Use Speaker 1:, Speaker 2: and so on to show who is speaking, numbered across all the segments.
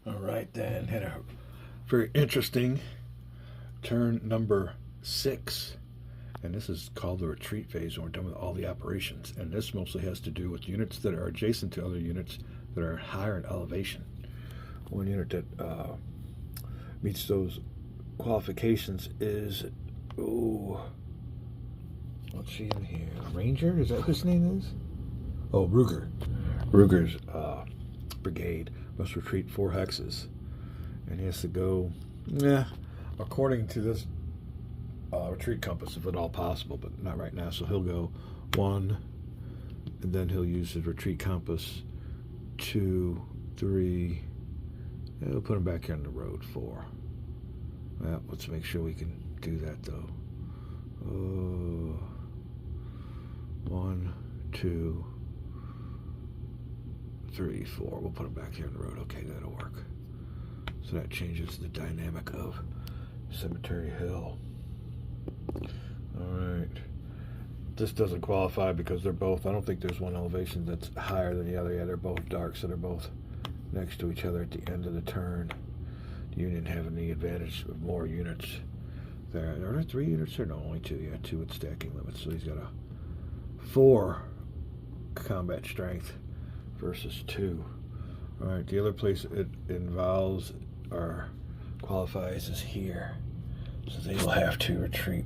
Speaker 1: All right, then. Had a very interesting turn number 6. And this is called the retreat phase when we're done with all the operations. And this mostly has to do with units that are adjacent to other units that are higher in elevation. One unit that meets those qualifications is, let's see in here, Ranger? Is that what his name is? Oh, Ruger. Ruger's brigade must retreat 4 hexes. And he has to go, according to this retreat compass, if at all possible, but not right now. So he'll go 1, and then he'll use his retreat compass 2, 3. And we'll put him back here on the road 4. Well, let's make sure we can do that though. 1, 2, 3, 4. We'll put him back here on the road. Okay, that'll work. So that changes the dynamic of Cemetery Hill. Alright. This doesn't qualify because they're both, I don't think there's one elevation that's higher than the other. Yeah, they're both dark, so they're both next to each other at the end of the turn. The Union having the advantage of more units. Are there 3 units or no? Only 2. Yeah, 2 with stacking limits. So he's got a 4 combat strength versus 2. Alright, the other place it involves or qualifies is here. So they will have to retreat.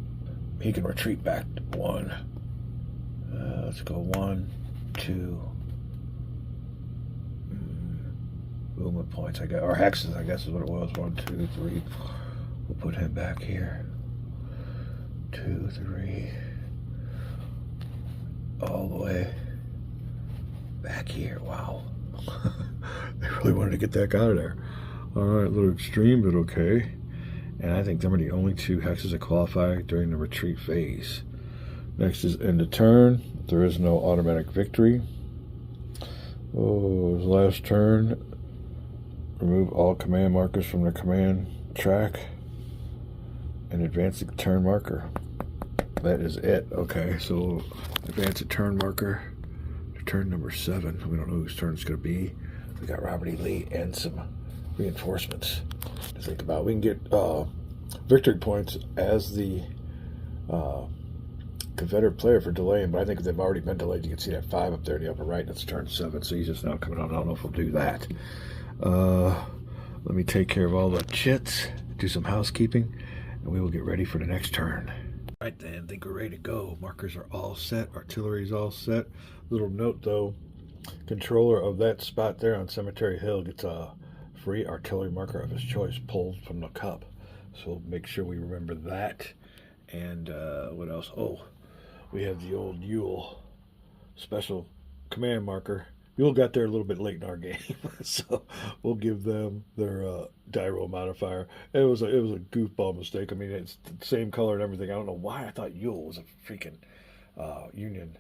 Speaker 1: He can retreat back 1. Let's go 1, 2. Movement points, I guess, or hexes, I guess is what it was. 1, 2, 3. We'll put him back here. 2, 3. All the way back here. Wow. They really wanted to get that guy out of there. Alright, a little extreme, but okay. And I think them are the only 2 hexes that qualify during the retreat phase. Next is end of turn. There is no automatic victory. His last turn. Remove all command markers from the command track and advance the turn marker. That is it. Okay, so advance a turn marker to turn number 7. We don't know whose turn it's going to be. We got Robert E. Lee and some reinforcements to think about. We can get victory points as the Confederate player for delaying, but I think they've already been delayed. You can see that 5 up there in the upper right. That's turn 7, so he's just now coming on. I don't know if we'll do that. Let me take care of all the chits, do some housekeeping, and we will get ready for the next turn. All right then, I think we're ready to go. Markers are all set. Artillery's all set. Little note though, controller of that spot there on Cemetery Hill gets a free artillery marker of his choice pulled from the cup. So make sure we remember that. And what else? Oh, we have the old Yule special command marker. Yule got there a little bit late in our game, so we'll give them their die roll modifier. It was a goofball mistake. I mean, it's the same color and everything. I don't know why I thought Yule was a freaking Union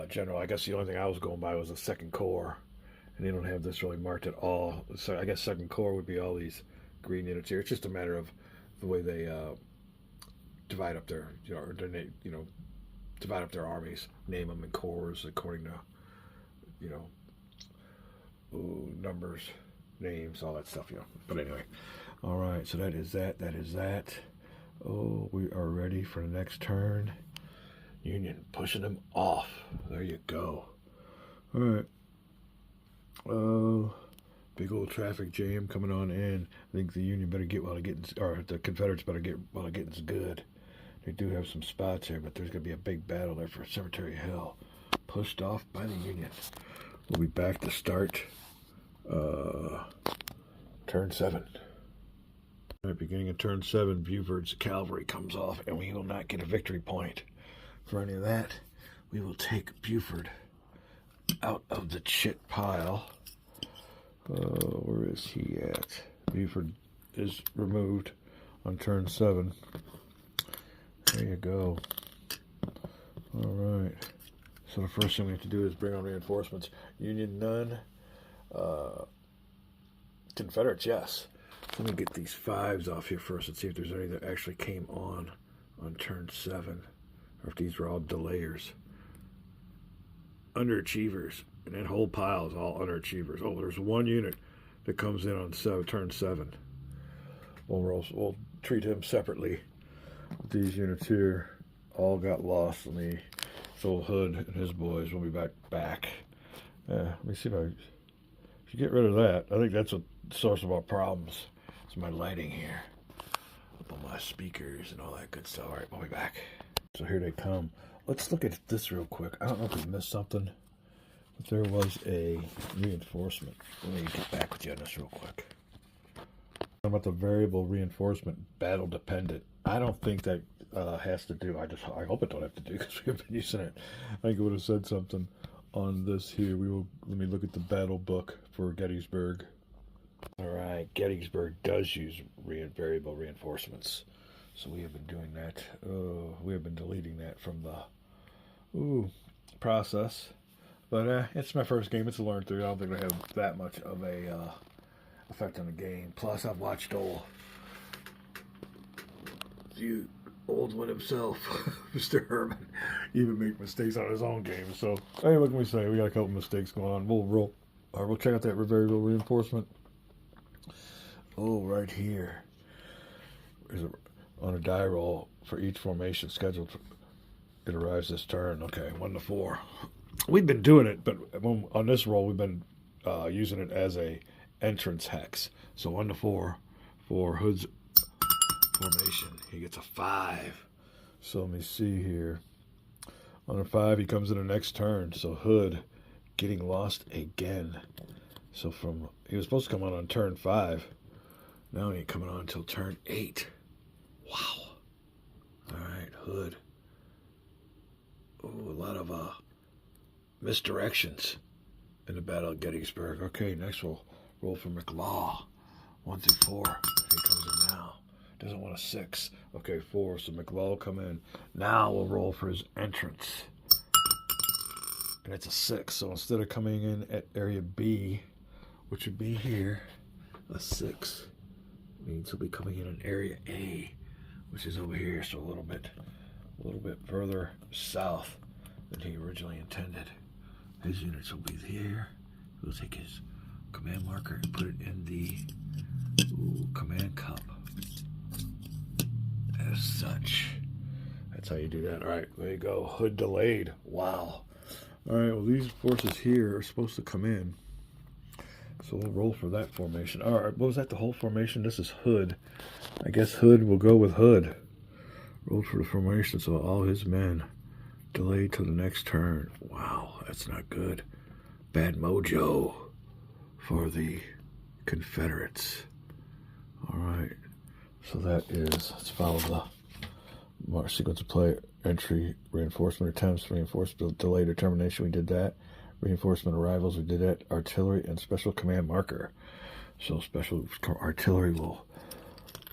Speaker 1: general. I guess the only thing I was going by was the 2nd Corps, and they don't have this really marked at all. So I guess 2nd Corps would be all these green units here. It's just a matter of the way they divide up their, divide up their armies, name them in corps according to, numbers, names, all that stuff, But anyway, all right, so that is that. That is that. Oh, we are ready for the next turn. Union pushing them off. There you go. All right. Big old traffic jam coming on in. I think the Union better get while it getting, or the Confederates better get while it getting's good. They do have some spots here, but there's going to be a big battle there for Cemetery Hill. Pushed off by the Union. We'll be back to start turn 7. At the beginning of turn 7, Buford's cavalry comes off, and we will not get a victory point for any of that. We will take Buford out of the chit pile. Where is he at? Buford is removed on turn 7. There you go. All right. So the first thing we have to do is bring on reinforcements. Union, none. Confederates, yes. Let me get these 5s off here first and see if there's any that actually came on turn 7. Or if these were all delayers. Underachievers. And that whole pile is all underachievers. Oh, there's one unit that comes in on turn 7. We'll treat him separately. These units here all got lost in the old Hood and his boys. We'll be back. Let me see if I should get rid of that. I think that's a source of our problems. It's my lighting here. Up on my speakers and all that good stuff. All right, we'll be back. So here they come. Let's look at this real quick. I don't know if we missed something, but there was a reinforcement. Let me get back with you on this real quick. About the variable reinforcement, battle dependent. I don't think that has to do. I hope it don't have to do, because we've been using it. I think it would have said something on this here. Let me look at the battle book for Gettysburg. All right, Gettysburg does use variable reinforcements, so we have been doing that. We have been deleting that from the process. But it's my first game. It's a learn through. I don't think I have that much of a effect on the game. Plus, I've watched old one himself, Mr. Herman, even make mistakes on his own game. So, hey, what can we say? We got a couple mistakes going on. We'll check out that variable reinforcement. Oh, right here is on a die roll for each formation scheduled. It arrives this turn. Okay, 1 to 4. We've been doing it, but on this roll, we've been using it as a entrance hex. So 1 to 4 for Hood's formation. He gets a 5. So let me see here. On a 5, he comes in the next turn. So Hood getting lost again. So he was supposed to come on turn 5. Now he ain't coming on until turn 8. Wow. All right, Hood. Oh, a lot of misdirections in the Battle of Gettysburg. Okay, next we'll roll for McLaw. 1 through 4. He comes in now. Doesn't want a 6. Okay, 4. So McLaw will come in. Now we'll roll for his entrance. And it's a 6. So instead of coming in at area B, which would be here, a 6 means he'll be coming in area A, which is over here. So a little bit further south than he originally intended. His units will be here. We'll take his command marker and put it in the command cup. As such. That's how you do that. All right, there you go. Hood delayed. Wow. All right, well, these forces here are supposed to come in. So we'll roll for that formation. All right, what was that, the whole formation? This is Hood. I guess Hood will go with Hood. Rolled for the formation, so all his men delayed till the next turn. Wow, that's not good. Bad mojo for the Confederates. All right, so that is, let's follow the sequence of play. Entry, reinforcement attempts, reinforcement delay determination, we did that. Reinforcement arrivals, we did that. Artillery and special command marker. So special artillery will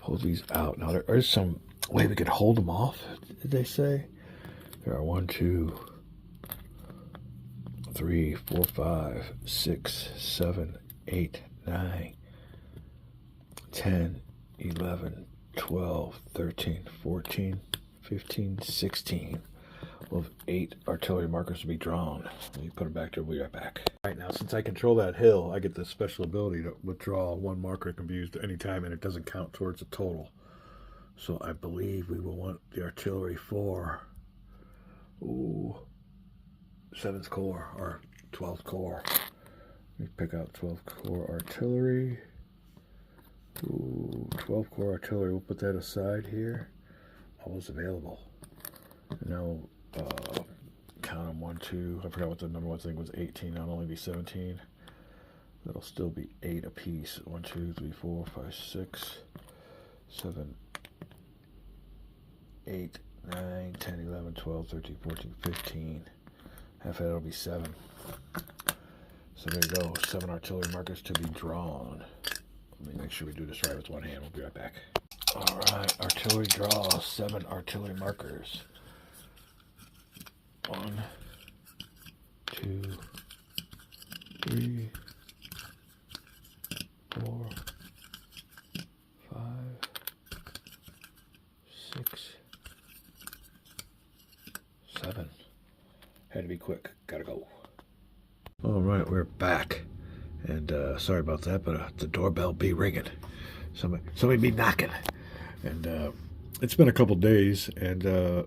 Speaker 1: hold these out. Now there is some way we could hold them off, did they say? There are 1, 2, 3, 4, 5, 6, 7, 8, 9, 10, 11, 12, 13, 14, 15, 16. We'll have 8 artillery markers to be drawn. Let me put them back there. We'll be right back. All right, now since I control that hill, I get this special ability to withdraw 1 marker. It can be used at any time, and it doesn't count towards the total. So I believe we will want the artillery for 7th Corps or 12th Corps. Let me pick out 12th Corps artillery. 12th Corps artillery. We'll put that aside here. All is available. And now count them 1, 2. I forgot what the number one thing was. 18. That'll only be 17. That'll still be 8 apiece. 1, 2, 3, 4, 5, 6, 7, 8, 9, 10, 11, 12, 13, 14, 15. Half of that'll be 7. So there you go. 7 artillery markers to be drawn. Let me make sure we do this right with one hand. We'll be right back. All right, artillery draw. 7 artillery markers. 1, 2, 3, 4, 5, 6, 7. Had to be quick. Gotta go. All right, we're back. And sorry about that, but the doorbell be ringing. Somebody be knocking. And it's been a couple days, and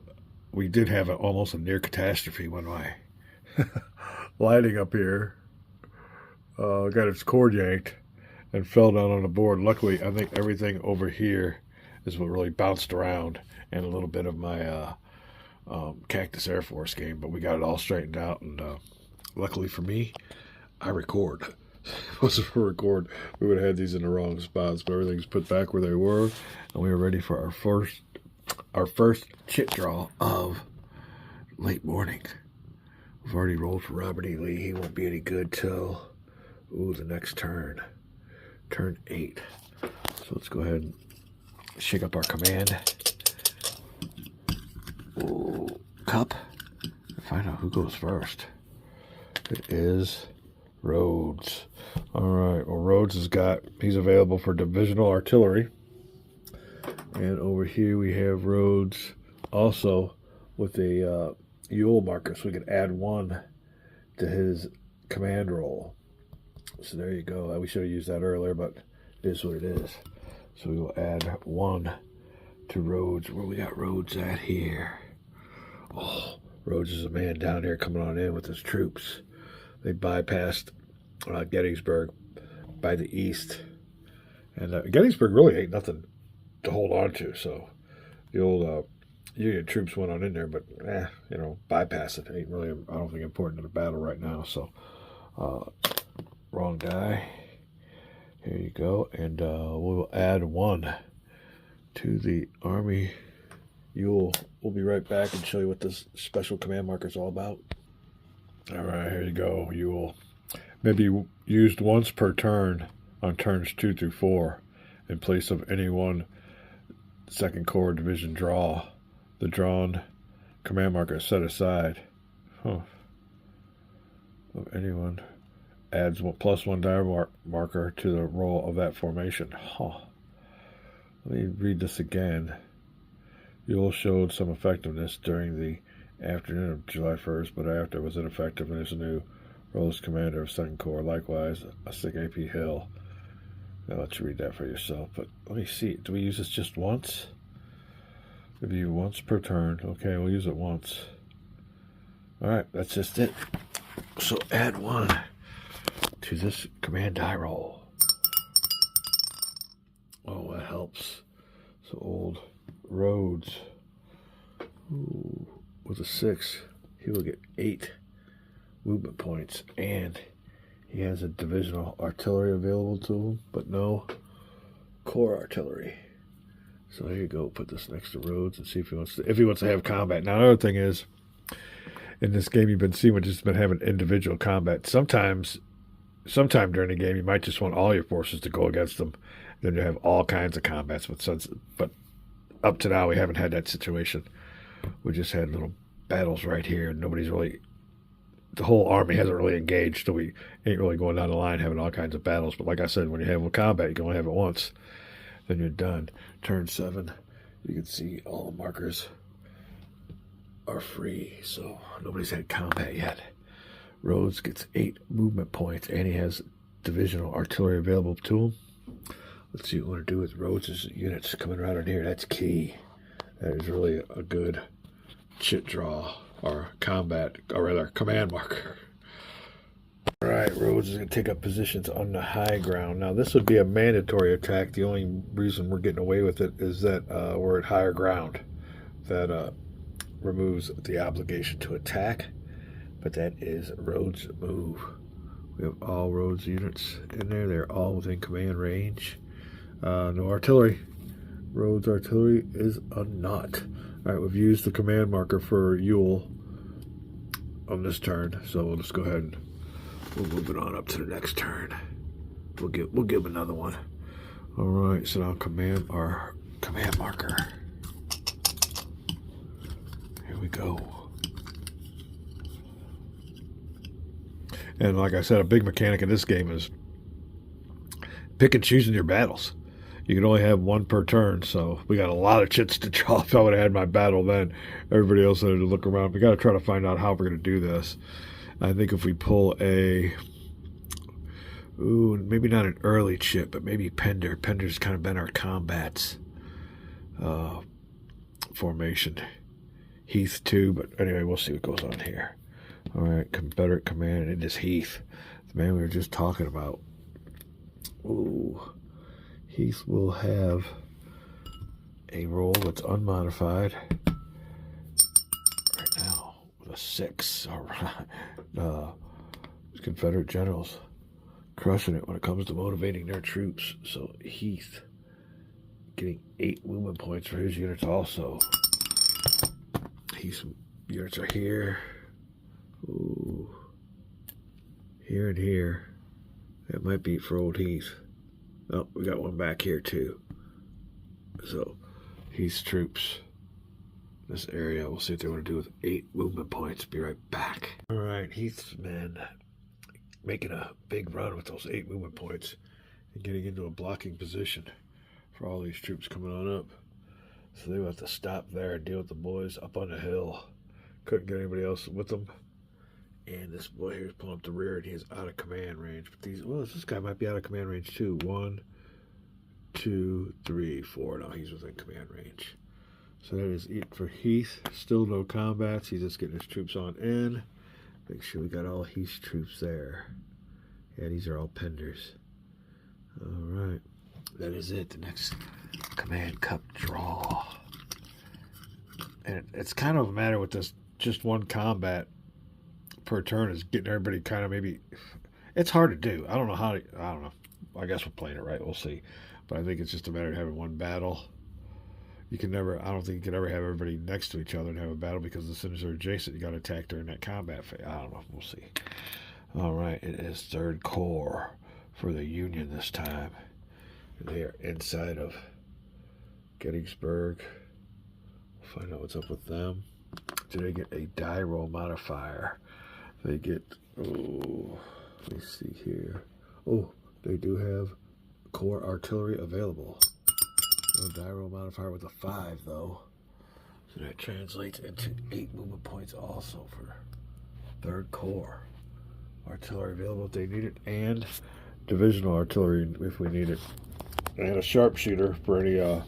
Speaker 1: we did have almost a near catastrophe when my lighting up here got its cord yanked and fell down on the board. Luckily, I think everything over here is what really bounced around, and a little bit of my Cactus Air Force game, but we got it all straightened out, and luckily for me, I record. If it wasn't for record, we would have had these in the wrong spots, but everything's put back where they were, and we were ready for our first chit draw of late morning. We've already rolled for Robert E. Lee. He won't be any good till the next turn. Turn 8. So let's go ahead and shake up our command. Cup. And find out who goes first. It is Rhodes. Alright, well Rhodes he's available for divisional artillery. And over here we have Rhodes also with a Ewell marker, so we can add 1 to his command roll. So there you go. We should have used that earlier, but it is what it is. So we will add 1 to Rhodes. Where we got Rhodes at here? Oh, Rhodes is a man down here coming on in with his troops. They bypassed Gettysburg by the east. And Gettysburg really ain't nothing to hold on to. So the old Union troops went on in there, but bypass it. Ain't really, I don't think, important to the battle right now. So wrong die. Here you go. And we'll add 1 to the Army Ewell. We'll be right back and show you what this special command marker is all about. All right, here you go, Ewell. Maybe used once per turn on turns 2 through 4 in place of any one 2nd Corps Division draw. The drawn command marker is set aside. Of anyone adds +1 die marker to the roll of that formation. Let me read this again. Ewell showed some effectiveness during the afternoon of July 1st, but after was ineffective and is new role as commander of 2nd Corps. Likewise, a 6 AP Hill. I'll let you read that for yourself, but let me see. Do we use this just once? Maybe once per turn. Okay, we'll use it once. All right, that's just it. So add 1 to this command die roll. Oh, that helps. So old Rhodes, with a 6, he will get 8 movement points, and he has a divisional artillery available to him, but no corps artillery. So here you go. Put this next to Rhodes and see if he wants to have combat. Now, another thing is, in this game, you've been seeing we've just been having individual combat. Sometime during the game, you might just want all your forces to go against them. Then you have all kinds of combats. But up to now, we haven't had that situation. We just had little battles right here. The whole army hasn't really engaged, so we ain't really going down the line having all kinds of battles. But like I said, when you have a combat, you can only have it once. Then you're done. Turn 7, you can see all the markers are free, so nobody's had combat yet. Rhodes gets 8 movement points, and he has divisional artillery available to him. Let's see what we want to do with Rhodes' units coming around in here. That's key. That is really a good chit draw, or command marker. All right, Rhodes is going to take up positions on the high ground. Now, this would be a mandatory attack. The only reason we're getting away with it is that we're at higher ground. That removes the obligation to attack, but that is Rhodes' move. We have all Rhodes units in there. They're all within command range. No artillery. Rhodes artillery is a knot. All right, we've used the command marker for Ewell on this turn, so we'll just go ahead and we'll move it on up to the next turn. We'll give another one. All right, so now command marker. Here we go. And like I said, a big mechanic in this game is pick and choosing your battles. You can only have 1 per turn, so we got a lot of chits to draw. If I would have had my battle then, everybody else had to look around. We got to try to find out how we're going to do this. I think if we pull a Ooh, maybe not an early chip, but maybe Pender. Pender's kind of been our combats formation. Heath too, but anyway, we'll see what goes on here. All right, Confederate command, and it is Heath, the man we were just talking about. Ooh, Heath will have a roll that's unmodified right now with a 6. All right, Confederate generals crushing it when it comes to motivating their troops. So Heath getting 8 movement points for his units also. Heath's units are here. Ooh. Here and here. That might be for old Heath. Oh, we got one back here too. So Heath's troops, this area, we'll see what they want to do with 8 movement points. Be right back. All right, Heath's men making a big run with those 8 movement points and getting into a blocking position for all these troops coming on up. So they will have to stop there and deal with the boys up on the hill. Couldn't get anybody else with them. And this boy here is pulling up the rear, and he is out of command range. But these, well, this guy might be out of command range too. 1, 2, 3, 4. No, he's within command range. So that is it for Heath. Still no combats. He's just getting his troops on in. Make sure we got all Heath's troops there. Yeah, these are all Penders. All right. That is it. The next Command Cup draw. And it's kind of a matter with this just one combat per turn is getting everybody kind of maybe. It's hard to do. I don't know how to. I don't know. I guess we're playing it right. We'll see. But I think it's just a matter of having one battle. You can never. I don't think you can ever have everybody next to each other and have a battle because as soon as they're adjacent, you got to attack during that combat phase. I don't know. We'll see. All right. It is 3rd Corps for the Union this time. They are inside of Gettysburg. We'll find out what's up with them. Do they get a die roll modifier? They get, oh, let me see here. Oh, they do have Corps artillery available. No die roll modifier with a 5, though. So that translates into 8 movement points also for 3rd Corps. Artillery available if they need it, and divisional artillery if we need it. And a sharpshooter for any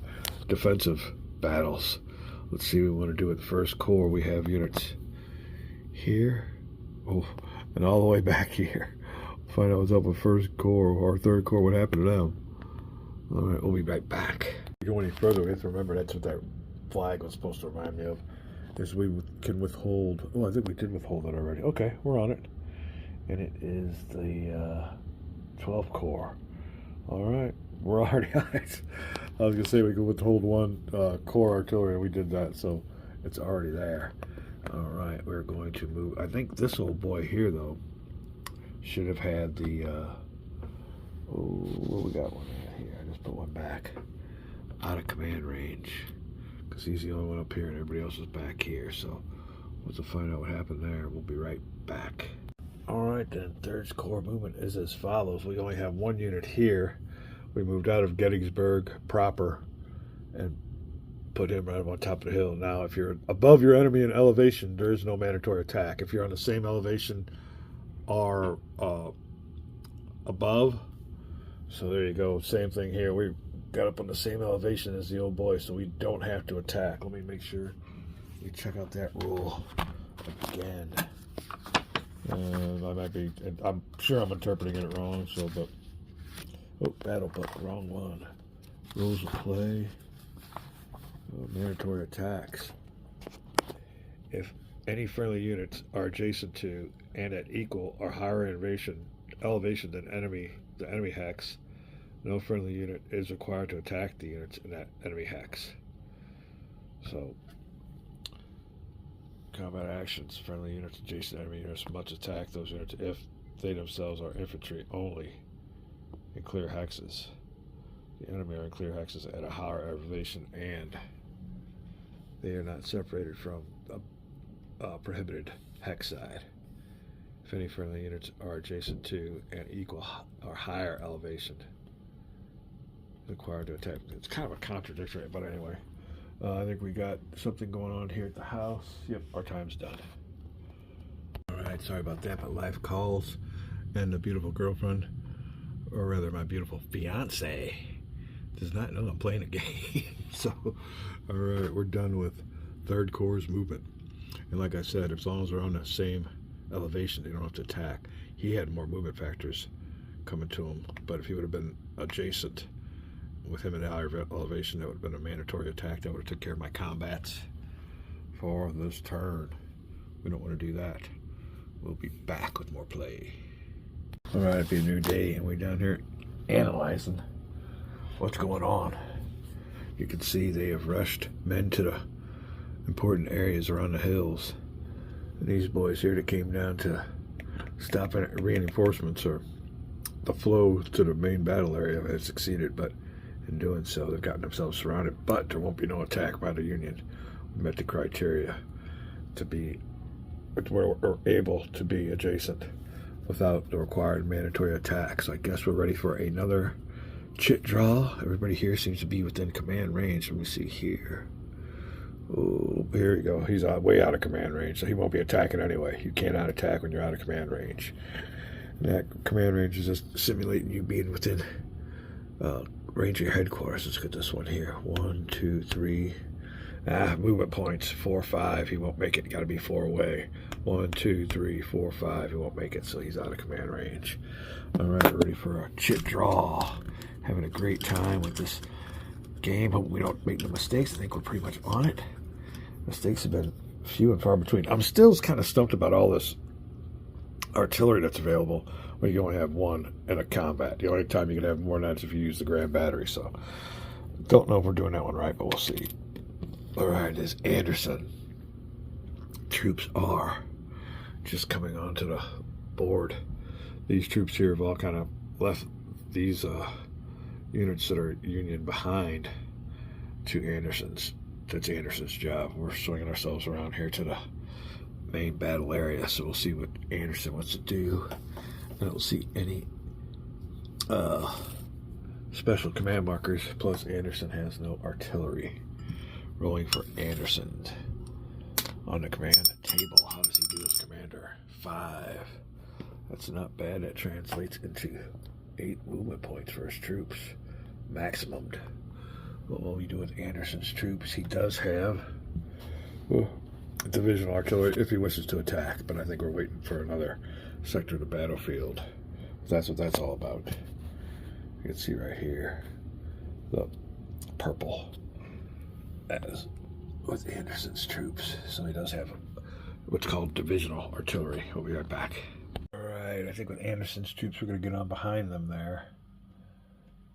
Speaker 1: defensive battles. Let's see what we want to do with the 1st Corps. We have units here. Oh, and all the way back here. Find out what's up with 1st Corps or 3rd Corps, what happened to them. All right, we'll be right back. If you go any further, we have to remember that's what that flag was supposed to remind me of. Is we can withhold. Oh, I think we did withhold that already. Okay, we're on it. And it is the 12th Corps. All right. We're already on it. I was going to say we could withhold 1 Corps artillery, and we did that, so it's already there. All right, we're going to move. I think this old boy here, though, should have had the, oh, we got one here. I just put one back. Out of command range, because he's the only one up here, and everybody else is back here, so we'll have to find out what happened there. We'll be right back. All right, then, 3rd Corps movement is as follows. We only have 1 unit here. We moved out of Gettysburg proper and put him right up on top of the hill. Now, if you're above your enemy in elevation, there is no mandatory attack. If you're on the same elevation or above, so there you go. Same thing here. We got up on the same elevation as the old boy, so we don't have to attack. Let me make sure we check out that rule again. I might be, I'm sure I'm interpreting it wrong, so, but. Oh, battle book, wrong one. Rules of play. Oh, mandatory attacks. If any friendly units are adjacent to and at equal or higher elevation than the enemy hex, no friendly unit is required to attack the units in that enemy hex. So, combat actions. Friendly units adjacent to enemy units must attack those units if they themselves are infantry only. In clear hexes. The enemy are in clear hexes at a higher elevation, and they are not separated from a prohibited hex side. If any friendly units are adjacent to an equal or higher elevation, required to attack. It's kind of a contradiction, but anyway. I think we got something going on here at the house. Yep, our time's done. All right, sorry about that, but life calls, and the beautiful girlfriend or rather my beautiful fiance, does not know I'm playing a game. So, all right, we're done with Third Corps' movement. And like I said, as long as they're on the same elevation, they don't have to attack. He had more movement factors coming to him, but if he would have been adjacent with him at a higher elevation, that would have been a mandatory attack. That would have took care of my combats for this turn. We don't want to do that. We'll be back with more play. All right, it'll be a new day, and we're down here analyzing what's going on. You can see they have rushed men to the important areas around the hills. And these boys here that came down to stop reinforcements or the flow to the main battle area have succeeded, but in doing so, they've gotten themselves surrounded. But there won't be no attack by the Union. We met the criteria to be, we're able to be adjacent without the required mandatory attacks. So I guess we're ready for another chit draw. Everybody here seems to be within command range. Let me see here. Oh, here you go. He's way out of command range, so he won't be attacking anyway. You cannot attack when you're out of command range. And that command range is just simulating you being within range of your headquarters. Let's get this one here. 1, 2, 3. Movement points. 4, 5. He won't make it. Got to be 4 away. 1, 2, 3, 4, 5. He won't make it, so he's out of command range. All right, ready for a chit draw. Having a great time with this game. Hope we don't make no mistakes. I think we're pretty much on it. Mistakes have been few and far between. I'm still kind of stumped about all this artillery that's available when you only have one in a combat. The only time you can have more than that is if you use the grand battery. So don't know if we're doing that one right, but we'll see. All right, it's Anderson. Troops are just coming onto the board. These troops here have all kind of left these units that are Union behind to Anderson's. That's Anderson's job. We're swinging ourselves around here to the main battle area, so we'll see what Anderson wants to do. I don't see any special command markers, plus Anderson has no artillery. Rolling for Anderson on the command table. How does he do as commander? 5. That's not bad. That translates into 8 movement points for his troops. Maximumed. What will we do with Anderson's troops? He does have divisional artillery if he wishes to attack, but I think we're waiting for another sector of the battlefield. That's what that's all about. You can see right here the purple as with Anderson's troops. So he does have what's called divisional artillery. We'll be right back. All right, I think with Anderson's troops, we're going to get on behind them there.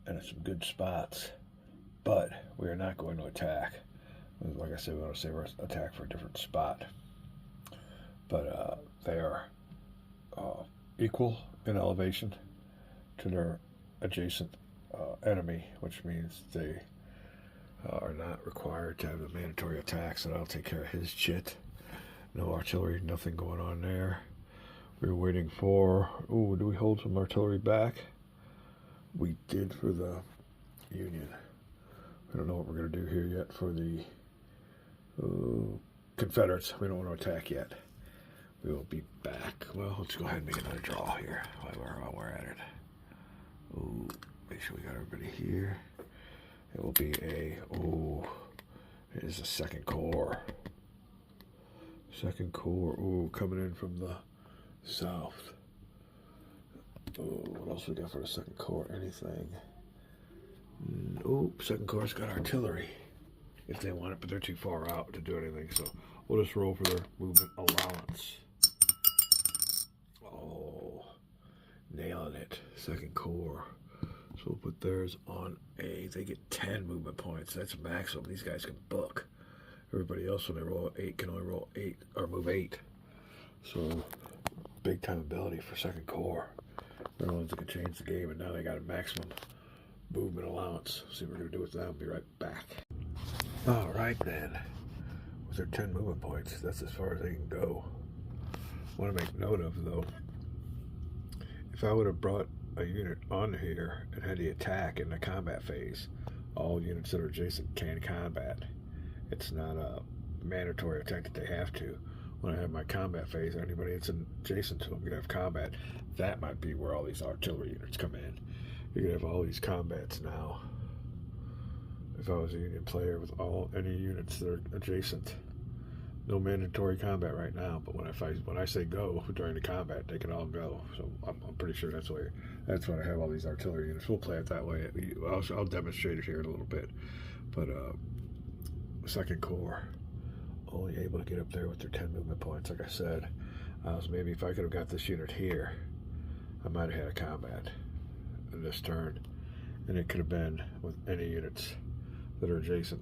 Speaker 1: And it's some good spots. But we are not going to attack. Like I said, we want to save our attack for a different spot. But they are equal in elevation to their adjacent enemy, which means they are not required to have a mandatory attack, so that'll take care of his chit. No artillery, nothing going on there. We're waiting for, do we hold some artillery back? We did for the Union. I don't know what we're going to do here yet for the Confederates. We don't want to attack yet. We will be back. Well, let's go ahead and make another draw here while we're at it. Make sure we got everybody here. It will be a, it is a Second Corps. Second Corps, coming in from the south. What else we got for the Second Corps? Anything? Second Corps got artillery if they want it, but they're too far out to do anything, so we'll just roll for their movement allowance. Nailing it. Second Corps. So we'll put theirs on A. They get 10 movement points. That's maximum. These guys can book. Everybody else, when they roll 8, can only roll 8 or move 8. So big time ability for Second Corps. They're the ones that can change the game, and now they got a maximum movement allowance. See what we're going to do with them. Be right back. All right, then. With their 10 movement points, that's as far as they can go. I want to make note of, though, if I would have brought a unit on here and had the attack in the combat phase, all units that are adjacent can combat. It's not a mandatory attack that they have to. When I have my combat phase, anybody that's adjacent to them can have combat. That might be where all these artillery units come in. You could have all these combats now. If I was a Union player with any units that are adjacent. No mandatory combat right now, but when I say go during the combat, they can all go. So I'm pretty sure that's why I have all these artillery units. We'll play it that way. I'll demonstrate it here in a little bit. But Second Corps only able to get up there with their 10 movement points. Like I said, maybe if I could have got this unit here, I might have had a combat in this turn, and it could have been with any units that are adjacent.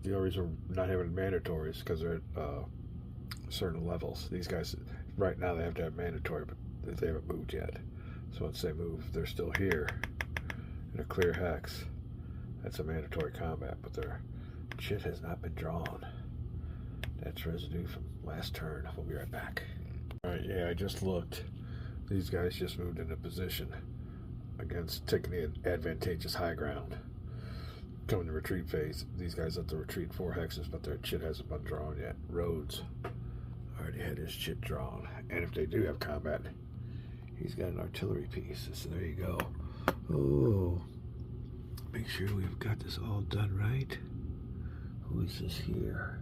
Speaker 1: The only reason we're not having mandatory is because they're at certain levels. These guys, right now, they have to have mandatory, but they haven't moved yet. So once they move, they're still here in a clear hex. That's a mandatory combat, but their shit has not been drawn. That's residue from last turn. We'll be right back. All right, yeah, I just looked. These guys just moved into position against taking the advantageous high ground. Coming to retreat phase. These guys have to retreat 4 hexes, but their chit hasn't been drawn yet. Rhodes already had his chit drawn. And if they do have combat, he's got an artillery piece. So there you go. Oh, make sure we've got this all done right. Who is this here?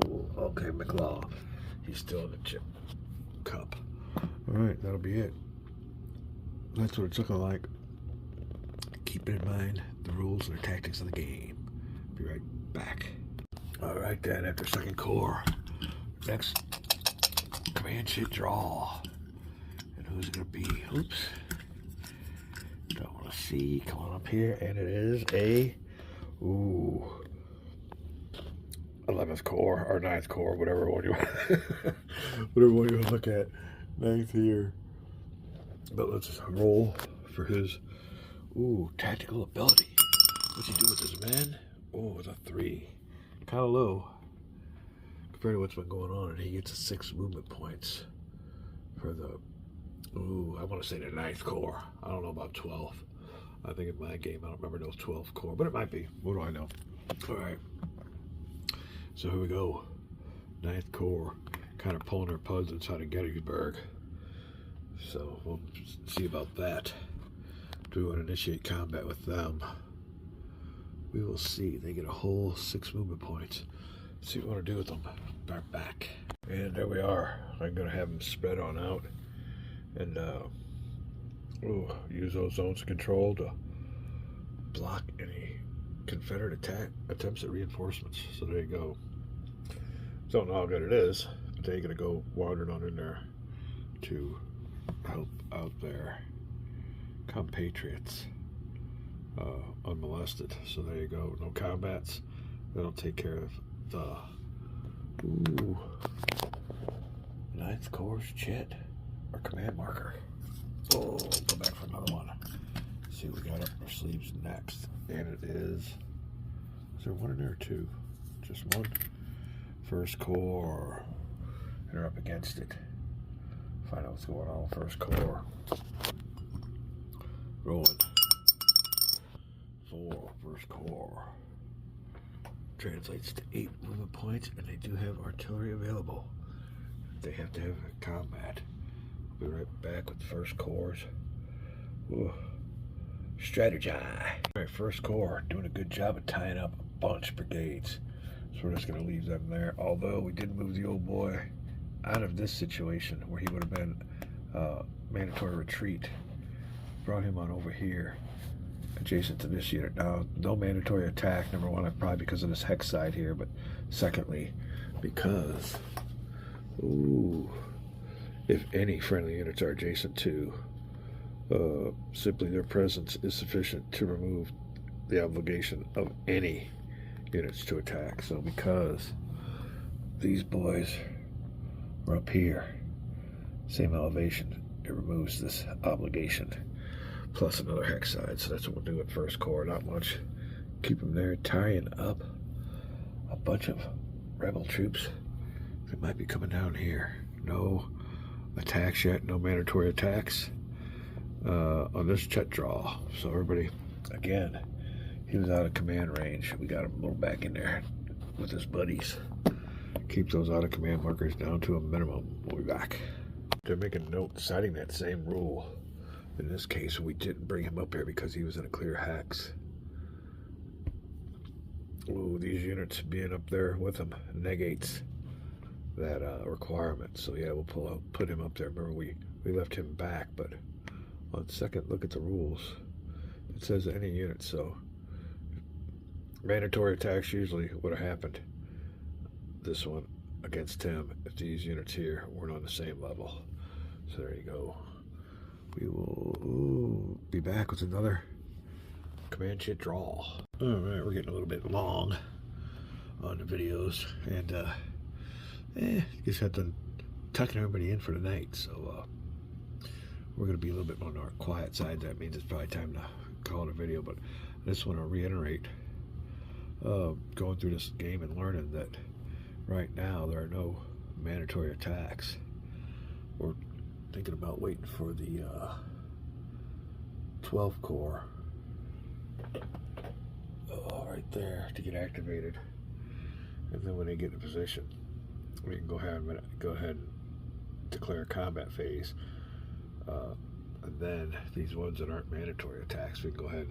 Speaker 1: Oh, okay, McLaw. He's still in the chip cup. All right, that'll be it. That's what it's looking like. Keep in mind the rules and the tactics of the game. Be right back. All right, then, after Second Corps, next command shit draw. And who's it gonna be? Oops. Don't want to see. Come on up here, and it is a 11th Corps or 9th Corps, whatever one you whatever one you want to look at. 9th here. But let's roll for his tactical ability. What's he do with his men? Oh, it's a 3. Kind of low compared to what's been going on. And he gets a 6 movement points for the, I want to say the 9th Corps. I don't know about 12th. I think in my game, I don't remember those 12th Corps, but it might be. What do I know? All right. So here we go. 9th Corps kind of pulling their puds inside of Gettysburg. So we'll see about that. Do we want to initiate combat with them? We will see. They get a whole 6 movement points. Let's see what we want to do with them. Back. And there we are. I'm going to have them spread on out. And use those zones of control to block any Confederate attack attempts at reinforcements. So there you go. Don't know how good it is, but they're going to go wandering on in there to help out their compatriots unmolested. So there you go. No combats. That'll take care of the 9th Corps chit or command marker. Oh, go back for another one. See what we got up our sleeves next. And it is there one in there or 2? Just one? 1st Corps. And they're up against it. Find out what's going on with 1st Corps. Rolling. 4, 1st Corps. Translates to 8 movement points, and they do have artillery available. They have to have a combat. We'll be right back with 1st Corps. Strategize. Alright, 1st Corps doing a good job of tying up a bunch of brigades. So we're just going to leave them there. Although we did move the old boy out of this situation where he would have been mandatory retreat. Brought him on over here adjacent to this unit. Now, no mandatory attack, number one, probably because of this hex side here, but secondly, because if any friendly units are adjacent to, simply their presence is sufficient to remove the obligation of any units to attack. So because these boys are up here, same elevation, it removes this obligation, plus another hex side. So that's what we'll do at 1st Corps. Not much. Keep them there, tying up a bunch of rebel troops that might be coming down here. No attacks yet, no mandatory attacks on this jet draw. So everybody, again, he was out of command range. We got him a little back in there with his buddies. Keep those out of command markers down to a minimum. We'll be back. They're making a note citing that same rule In this case, we didn't bring him up here because he was in a clear hex. Ooh, these units being up there with him negates that requirement. So yeah, we'll put him up there. Remember, we left him back, but on second look at the rules, it says any unit. So mandatory attacks usually would have happened. This one against him if these units here weren't on the same level. So there you go. We will be back with another command shit draw. All right, we're getting a little bit long on the videos, and just had to tucking everybody in for the night. So we're going to be a little bit more on our quiet side. That means it's probably time to call it a video. But I just want to reiterate, going through this game and learning that right now there are no mandatory attacks. We're thinking about waiting for the 12th Corps right there to get activated, and then when they get in position, we can go ahead and declare a combat phase, and then these ones that aren't mandatory attacks, we can go ahead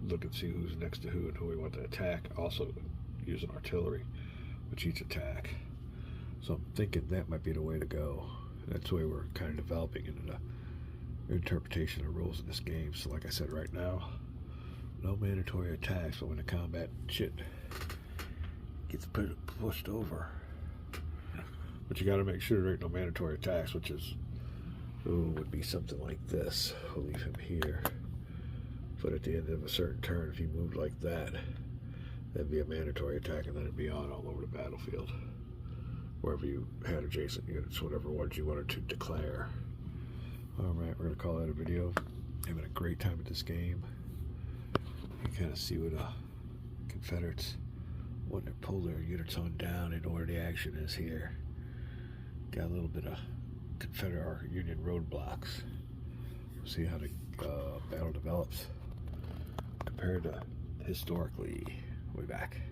Speaker 1: and look and see who's next to who and who we want to attack, also using artillery with each attack. So I'm thinking that might be the way to go. That's the way we're kind of developing into the interpretation of rules in this game. So like I said, right now, no mandatory attacks, but when the combat shit gets pushed over. But you got to make sure there ain't no mandatory attacks, which is, would be something like this. We'll leave him here. But at the end of a certain turn, if he moved like that, that'd be a mandatory attack, and then it'd be on all over the battlefield. Wherever you had adjacent units, whatever ones you wanted to declare. Alright, we're going to call that a video. Having a great time with this game. You kind of see what Confederates want to pull their units on down and where the action is here. Got a little bit of Confederate or Union roadblocks. We'll see how the battle develops compared to historically. We'll be back.